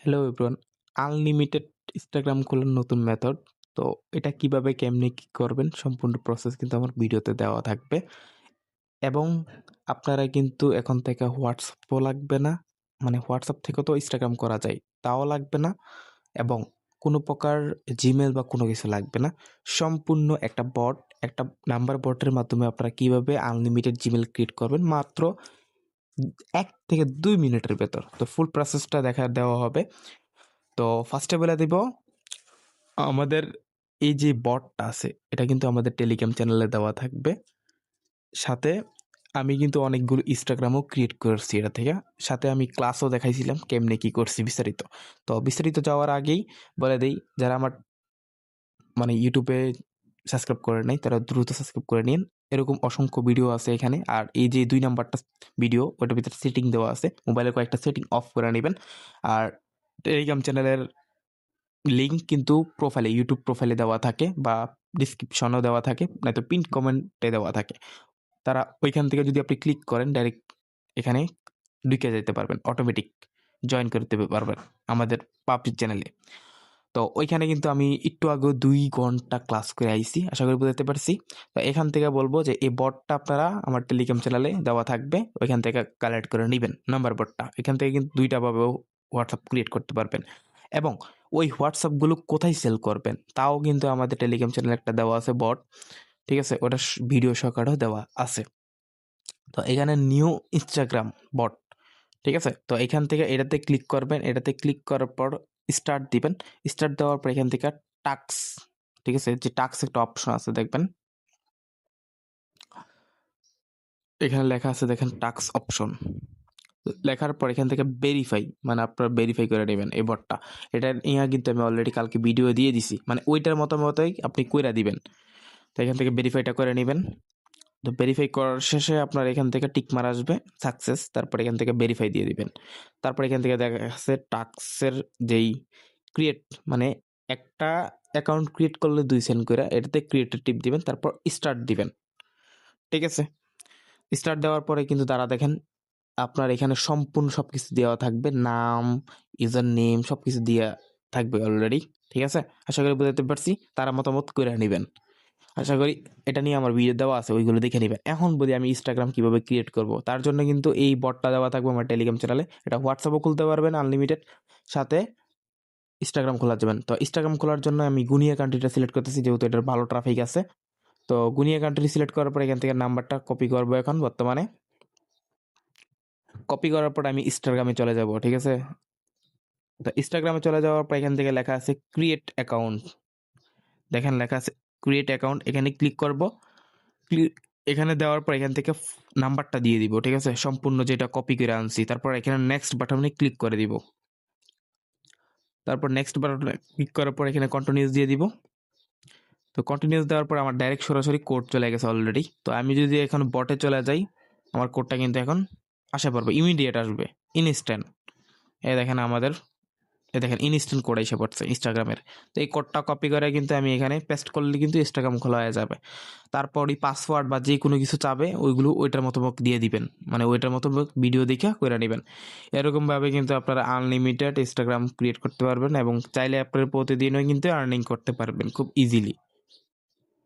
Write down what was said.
Hello everyone, unlimited Instagram খোলার নতুন method. তো এটা কিভাবে কেমনে কি করবেন সম্পূর্ণ প্রসেস কিন্তু আমার ভিডিওতে দেওয়া থাকবে। এবং আপনারা কিন্তু এখন থেকে হোয়াটসঅ্যাপও লাগবে না, মানে হোয়াটসঅ্যাপ থেকেও তো ইনস্টাগ্রাম করা যায়, তাও লাগবে না। এবং কোনো প্রকার জিমেল বা কোনো কিছু লাগবে না। সম্পূর্ণ একটা বট, একটা নাম্বার বটের মাধ্যমে আপনারা কিভাবে আনলিমিটেড জিমেল ক্রিয়েট করবেন মাত্র 1 থেকে 2 মিনিটের ভেতর। তো ফুল প্রসেসটা দেওয়া হবে। তো ফার্স্টে বলে দিব, আমাদের এই যে বটটা আছে এটা কিন্তু আমাদের টেলিগ্রাম চ্যানেলে দেওয়া থাকবে। সাথে আমি কিন্তু অনেকগুলো ইনস্টাগ্রামও ক্রিয়েট করছি এটা থেকে। সাথে আমি ক্লাসও দেখাইছিলাম কেমনে কি করছি বিস্তারিত। তো বিস্তারিত যাওয়ার আগেই বলে দেই, যারা আমার মানে ইউটিউবে সাবস্ক্রাইব করে নাই তারা দ্রুত সাবস্ক্রাইব করে নিন। এরকম অসংখ্য ভিডিও আছে এখানে। আর এই যে 2 নাম্বারটা ভিডিও, ওটার ভিতরে সেটিং দেওয়া আছে, মোবাইলের কয়েকটা সেটিং অফ করে নেবেন। আর টেলিগ্রাম চ্যানেলের লিঙ্ক কিন্তু প্রোফাইলে, ইউটিউব প্রোফাইলে দেওয়া থাকে বা ডিসক্রিপশনেও দেওয়া থাকে, নয়তো পিন কমেন্টে দেওয়া থাকে। তারা ওইখান থেকে যদি আপনি ক্লিক করেন ডাইরেক্ট এখানে ঢুকে যেতে পারবেন, অটোমেটিক জয়েন করতে পারবেন আমাদের পাবলিক চ্যানেলে। তো ওইখানে কিন্তু আমি একটু আগেও 2 ঘন্টা ক্লাস করে আইছি, আশা করি বুঝতে পারছি। তো এখান থেকে বলবো যে এই বটটা আপনারা আমার টেলিগ্রাম চ্যানেলে দেওয়া থাকবে, ওইখান থেকে কালেক্ট করে নেবেন নাম্বার বটটা। এখান থেকে কিন্তু 2টা ভাবেও হোয়াটসঅ্যাপ ক্রিয়েট করতে পারবেন। এবং ওই হোয়াটসঅ্যাপগুলো কোথায় সেল করবেন তাও কিন্তু আমাদের টেলিগ্রাম চ্যানেলে একটা দেওয়া আছে বট, ঠিক আছে? ওটা ভিডিও সহকারেও দেওয়া আছে। তো এখানে নিউ ইনস্টাগ্রাম বট, ঠিক আছে? তো এখান থেকে এটাতে ক্লিক করবেন, এটাতে ক্লিক করার পর স্টার্ট দিবেন। স্টার্ট দেওয়ার পর এখান থেকে টাক্স, ঠিক আছে? যে টাক্স একটা অপশন আছে দেখবেন, এখানে লেখা আছে দেখেন টাক্স অপশন। লেখার পর এখান থেকে ভেরিফাই, মানে আপনারা ভেরিফাই করে নেবেন এই বটটা। এটা ইয়া কিন্তু আমি অলরেডি কালকে ভিডিও দিয়ে দিছি, মানে ওইটার মতোই আপনি কইরা দিবেন। তো এখান থেকে ভেরিফাইটা করে নেবেন। তো ভেরিফাই করার শেষে আপনার এখান থেকে টিক মার আসবে সাকসেস, তারপর এখান থেকে ভেরিফাই দিয়ে দিবেন। তারপর এখান থেকে দেখা যাচ্ছে টাস্কের যেই ক্রিয়েট, মানে একটা অ্যাকাউন্ট ক্রিয়েট করলে 2 সেন্ট করে, এটাতে ক্রিয়েটের টিপ দিবেন, তারপর স্টার্ট দিবেন, ঠিক আছে? স্টার্ট দেওয়ার পরে কিন্তু তারা দেখেন আপনার এখানে সম্পূর্ণ সবকিছু দেওয়া থাকবে, নাম, ইউজার নেম সবকিছু দেওয়া থাকবে অলরেডি, ঠিক আছে? আশা করি বুঝতে পারছি। তারা মতামত করে নেবেন, আশা করি। এটা নিয়ে আমার ভিডিও দেওয়া আছে, ওইগুলো দেখে নেবেন। এখন বলি আমি ইনস্টাগ্রাম কিভাবে ক্রিয়েট করব, তার জন্য কিন্তু এই বটটা দেওয়া থাকবে আমার টেলিগ্রাম চ্যানেলে। এটা হোয়াটসঅ্যাপও খুলতে পারবেন আনলিমিটেড, সাথে ইনস্টাগ্রাম খোলা যাবেন। তো ইনস্টাগ্রাম খোলার জন্য আমি গুনিয়া কান্ট্রিটা সিলেক্ট করতেছি, যেহেতু এটার ভালো ট্রাফিক আছে। তো গুনিয়া কান্ট্রি সিলেক্ট করার পর এখান থেকে নাম্বারটা কপি করবো এখন বর্তমানে। কপি করার পর আমি ইনস্টাগ্রামে চলে যাব, ঠিক আছে? তো ইনস্টাগ্রামে চলে যাওয়ার পর এখান থেকে লেখা আছে ক্রিয়েট অ্যাকাউন্ট, দেখেন লেখা আছে ক্রিয়েট অ্যাকাউন্ট, এখানে ক্লিক করব। এখানে দেওয়ার পর এখান থেকে নাম্বারটা দিয়ে দিব, ঠিক আছে? সম্পূর্ণ যেটা কপি করে আনছি। তারপর এখানে নেক্সট বাটনে ক্লিক করে দিব। তারপর নেক্সট বাটনে ক্লিক করার পর এখানে কন্টিনিউস দিয়ে দিব। তো কন্টিনিউস দেওয়ার পর আমার ডাইরেক্ট সরাসরি কোড চলে গেছে অলরেডি। তো আমি যদি এখন বটে চলে যাই, আমার কোডটা কিন্তু এখন আসা পড়বে, ইমিডিয়েট আসবে, ইনস্ট্যান্ট। দেখেন ইনস্ট্যান্ট কোড এসে পড়ছে ইনস্টাগ্রামের। তো এই কোডটা কপি করে কিন্তু আমি এখানে পেস্ট করলে কিন্তু ইনস্টাগ্রাম খোলা হয়ে যাবে। তারপর ওই পাসওয়ার্ড বা যে কোনো কিছু চাবে ওইগুলো ওইটার মতো দিয়ে দিবেন, মানে ওইটার মতো ভিডিও দেখে করে নেবেন। এরকমভাবে কিন্তু আপনারা আনলিমিটেড ইনস্টাগ্রাম ক্রিয়েট করতে পারবেন এবং চাইলে আপনার প্রতিদিনও কিন্তু আর্নিং করতে পারবেন খুব ইজিলি।